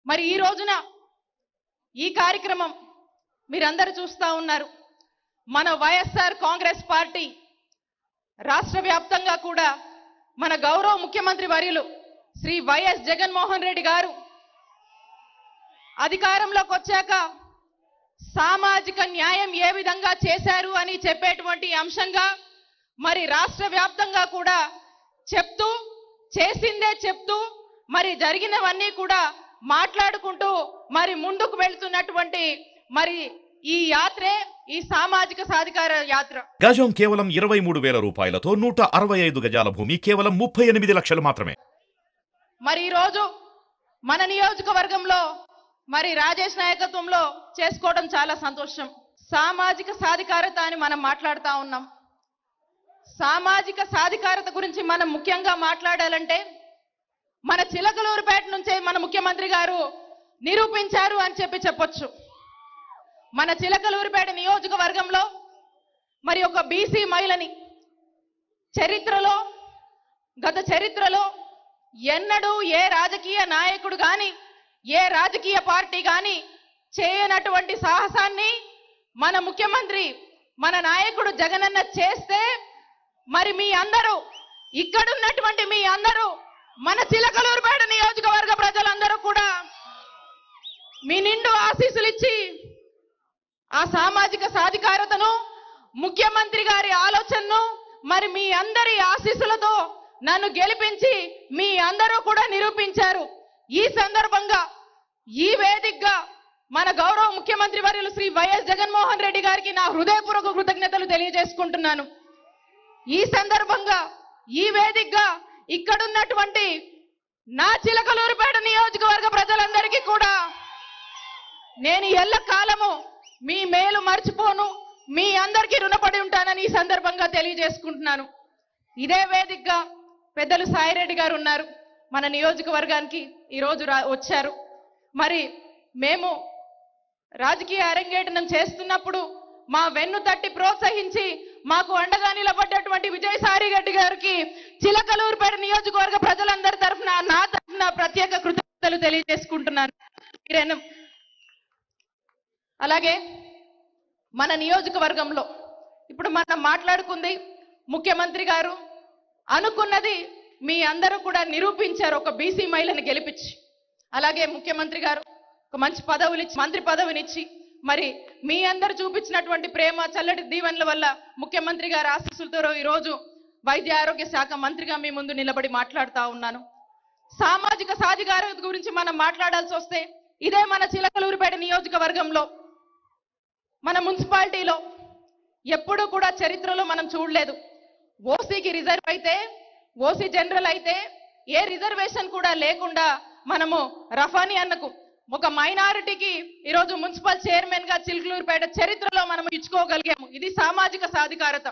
మరి ఈ రోజున ఈ కార్యక్రమం మీరందరూ చూస్తా ఉన్నారు. మన వైఎస్ఆర్ కాంగ్రెస్ పార్టీ రాష్ట్ర వ్యాప్తంగా కూడా మన గౌరవ ముఖ్యమంత్రి వర్యులు శ్రీ వైఎస్ జగన్మోహన్ రెడ్డి గారు అధికారంలోకి వచ్చాక సామాజిక న్యాయం ఏ విధంగా చేశారు అని చెప్పేటువంటి అంశంగా మరి రాష్ట్ర వ్యాప్తంగా కూడా చెప్తూ చేసిందే చెప్తూ మరి జరిగినవన్నీ కూడా మాట్లాడుకుంటూ మరి ముందుకు వెళ్తున్నటువంటి మరి ఈ యాత్రే ఈ సామాజిక సాధికార యాత్ర. గజం కేవలం 23,000 రూపాయలతో 165 గజాల భూమి కేవలం 38 లక్షలు మాత్రమే. మరి ఈ రోజు మన నియోజకవర్గంలో మరి రాజేష్ నాయకత్వంలో చేసుకోవడం చాలా సంతోషం. సామాజిక సాధికారత అని మనం మాట్లాడుతా ఉన్నాం. సామాజిక సాధికారత గురించి మనం ముఖ్యంగా మాట్లాడాలంటే మన చిలకలూరుపేట నుంచే మన ముఖ్యమంత్రి గారు నిరూపించారు అని చెప్పొచ్చు. మన చిలకలూరుపేట నియోజకవర్గంలో మరి ఒక బీసీ మహిళని గత చరిత్రలో ఎన్నడూ ఏ రాజకీయ నాయకుడు గాని ఏ రాజకీయ పార్టీ గాని చేయనటువంటి సాహసాన్ని మన ముఖ్యమంత్రి మన నాయకుడు జగనన్న చేస్తే మరి మీ అందరూ ఇక్కడున్నటువంటి మీ అందరూ మన చిలకలూరుపేట నియోజకవర్గ ప్రజలందరూ కూడా మీ నిండు ఆశీస్సులు ఇచ్చి ఆ సామాజిక సాధికారతను ముఖ్యమంత్రి గారి ఆలోచనను మరి మీ అందరి ఆశీస్సులతో నన్ను గెలిపించి మీ అందరూ కూడా నిరూపించారు. ఈ సందర్భంగా ఈ వేదికగా మన గౌరవ ముఖ్యమంత్రి వర్యులు శ్రీ వైఎస్ జగన్మోహన్ రెడ్డి గారికి నా హృదయపూర్వక కృతజ్ఞతలు తెలియజేసుకుంటున్నాను. ఈ సందర్భంగా ఈ వేదికగా ఇక్కడున్నటువంటి నా చిలకలూరుపేట నియోజకవర్గ ప్రజలందరికీ కూడా నేను ఎల్లకాలము మీ మేలు మర్చిపోను, మీ అందరికీ రుణపడి ఉంటానని ఈ సందర్భంగా తెలియజేసుకుంటున్నాను. ఇదే వేదికగా పెద్దలు సాయిరెడ్డి గారు ఉన్నారు, మన నియోజకవర్గానికి ఈరోజు వచ్చారు. మరి మేము రాజకీయ అరంగేటనం చేస్తున్నప్పుడు మా వెన్ను తట్టి ప్రోత్సహించి మాకు అండగా నిలబడ్డటువంటి విజయసాయి రెడ్డి గారికి చిలకలూరుపేట నియోజకవర్గ ప్రజలందరి తరఫున నా తరఫున ప్రత్యేక కృతజ్ఞతలు తెలియజేసుకుంటున్నాను. అలాగే మన నియోజకవర్గంలో ఇప్పుడు మనం మాట్లాడుకుంది మంత్రి గారు అనుకున్నది మీ అందరూ కూడా నిరూపించారు, ఒక బీసీ మహిళని గెలిపించి. అలాగే ముఖ్యమంత్రి గారు ఒక మంచి మంత్రి పదవినిచ్చి మరి మీ అందరు చూపించినటువంటి ప్రేమ చల్లటి దీవెనల వల్ల ముఖ్యమంత్రి గారి ఆశీస్సులతో ఈరోజు వైద్య ఆరోగ్య శాఖ మంత్రిగా మీ ముందు నిలబడి మాట్లాడుతూ ఉన్నాను. సామాజిక సాధికారత గురించి మనం మాట్లాడాల్సి వస్తే ఇదే మన చిలకలూరుపేట నియోజకవర్గంలో మన మున్సిపాలిటీలో ఎప్పుడూ కూడా చరిత్రలో మనం చూడలేదు. ఓసీకి రిజర్వ్ అయితే, ఓసీ జనరల్ అయితే ఏ రిజర్వేషన్ కూడా లేకుండా మనము రఫానీ అన్నకు ఒక మైనారిటీకి ఈరోజు మున్సిపల్ చైర్మన్ గా చిలకలూరుపేట చరిత్రలో మనం ఇచ్చుకోగలిగాము. ఇది సామాజిక సాధికారత.